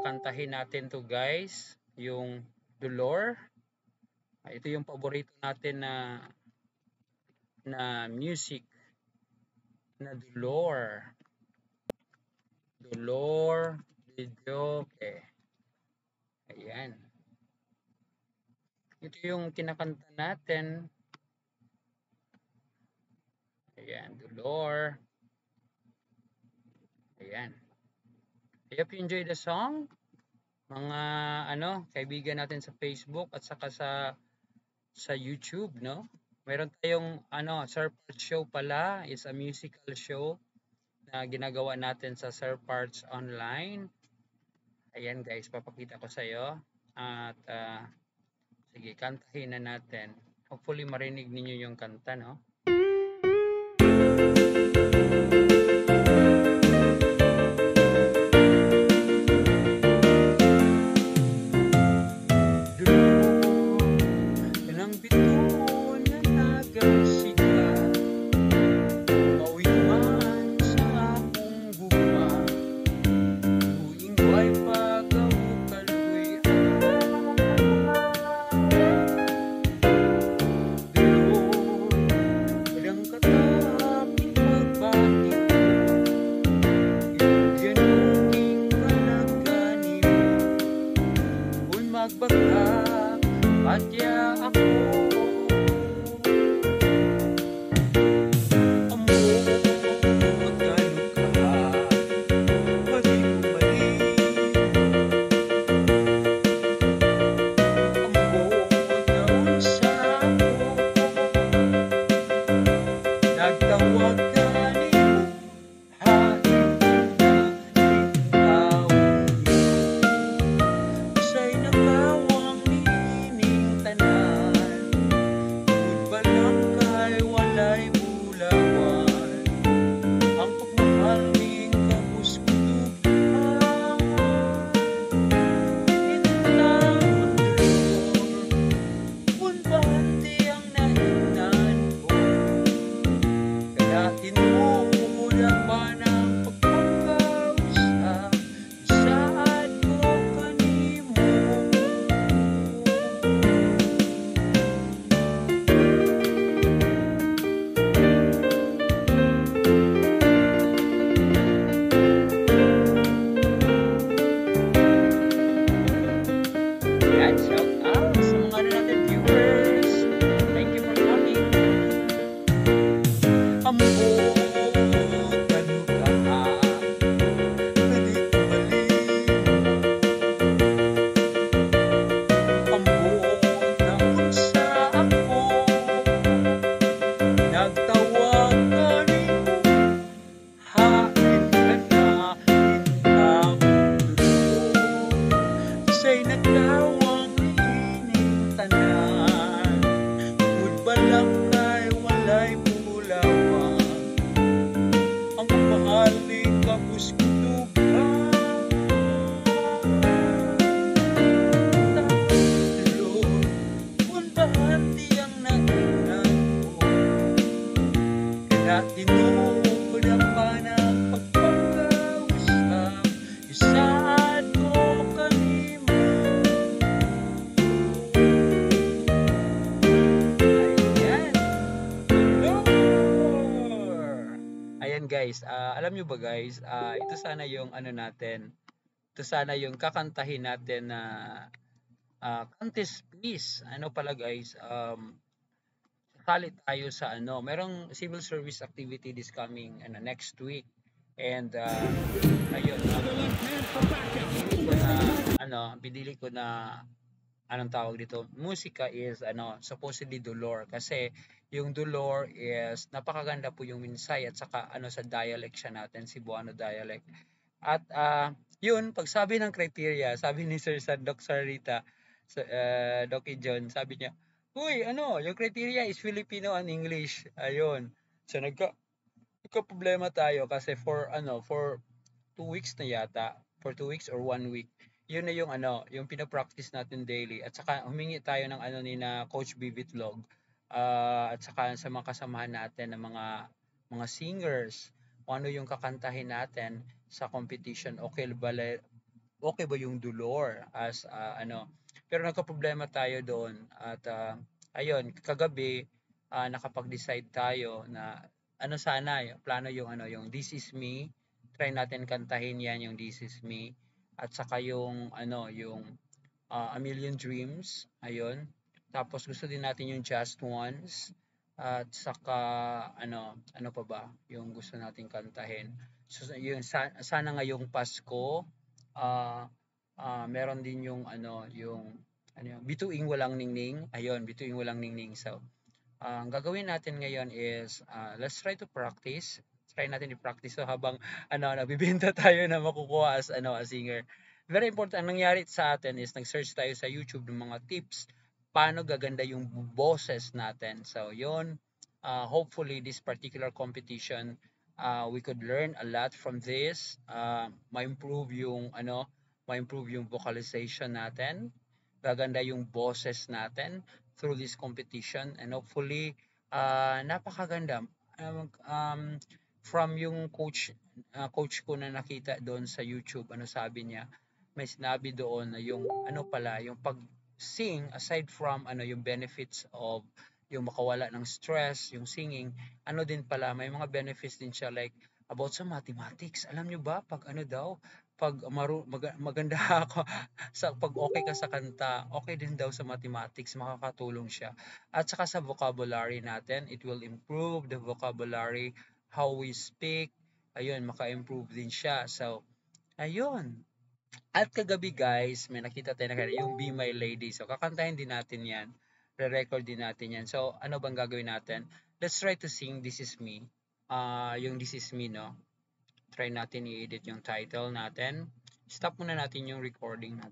kakantahin natin to guys, yung Dolor. Ito yung paborito natin na music na Dolor. Dolor video. Ayan. Ito yung kinakanta natin. Ayan, Dolor. Ayan. I hope you enjoy the song. Mga kaibigan natin sa Facebook at saka sa YouTube, no? Meron tayong Sir Parts Show pala, is a musical show na ginagawa natin sa Sir Parts Online. Ayan guys, papakita ko sa iyo at sige, kantahin na natin. Hopefully marinig ninyo yung kanta, no? Magbagak padya ako amo magkano ka pati bumalik amo naon sa ako nagtawag ka niyo hain na ikaw say nakawang nining tanan good balang kay walay bulawan ang pagmahal ning kapuskutuhan inlang kung bati ang nahinan ko kaya tinuod ang banang pagpagkausap isaad ko kanimo yan, shout out sa mga natin viewers. Thank you for coming. Amo kanu ka pwede balik amo naon sa ako nagtawag ka nimo hain ka na ikaw say nagtawag nining tanan good balang kay walay bulawan ang pagmahal ning kapuskutuhan Lord kung bahati ang nahinan ko kaya tinuod ang banang pagpagkausap isaad ko kanimo ayan Lord. Ayan guys, alam nyo ba guys, ito sana yung ito sana yung kakantahin natin na contest please. Ano pala guys, sali tayo sa merong civil service activity this coming next week. And ayun, pinili ko na anong tawag dito, musika is supposedly Dolor kasi yung Dolor is napakaganda po yung minsay at saka sa dialect siya natin, Cebuano dialect. At yun, pagsabi ng criteria, sabi ni Sir Doc Sarita, Doc John, sabi niya, uy, yung criteria is Filipino and English. Ayun. So nagka-problema tayo kasi for 2 weeks na yata, for 2 weeks or 1 week. Yun na yung pina-practice natin daily. At saka humingi tayo ng ni na Coach Bibit Vlog. At saka sa mga kasamahan natin ng mga singers, kung ano yung kakantahin natin sa competition. okay ba yung dolor as pero nagka-problema tayo doon at ayun kagabi nakapag-decide tayo na sana plano yung yung This Is Me, try natin kantahin yan yung This Is Me at saka yung yung A Million Dreams, ayun. Tapos gusto din natin yung Just Once at saka ano pa ba yung gusto nating kantahin. So yung sana ngayong Pasko ah meron din yung yung Bituing Walang Ningning. Ayun, Bituing Walang Ningning. So, ang gagawin natin ngayon is let's try to practice. Try natin i-practice so habang nagbibenta tayo na makukuha as as singer. Very important. Ang nangyari sa atin is nag-search tayo sa YouTube ng mga tips paano gaganda yung boses natin. So, yon hopefully this particular competition we could learn a lot from this. Ma-improve yung ma-improve yung vocalization natin. Gaganda yung boses natin through this competition and hopefully napakaganda from yung coach ko na nakita doon sa YouTube sabi niya may sinabi doon na yung pala yung pag sing aside from yung benefits of yung makawala ng stress yung singing din pala may mga benefits din siya like about sa mathematics alam nyo ba pag daw pag maganda ako sa pag okay ka sa kanta, okay din daw sa mathematics, makakatulong siya. At saka sa vocabulary natin, it will improve the vocabulary, how we speak, ayun, maka-improve din siya. So, ayun. At kagabi guys, may nakita tayo na yung Be My Lady. So, kakantahin din natin yan. Re-record din natin yan. So, ano bang gagawin natin? Let's try to sing This Is Me. Yung This Is Me, no? Try natin i-edit yung title natin. Stop muna natin yung recording natin.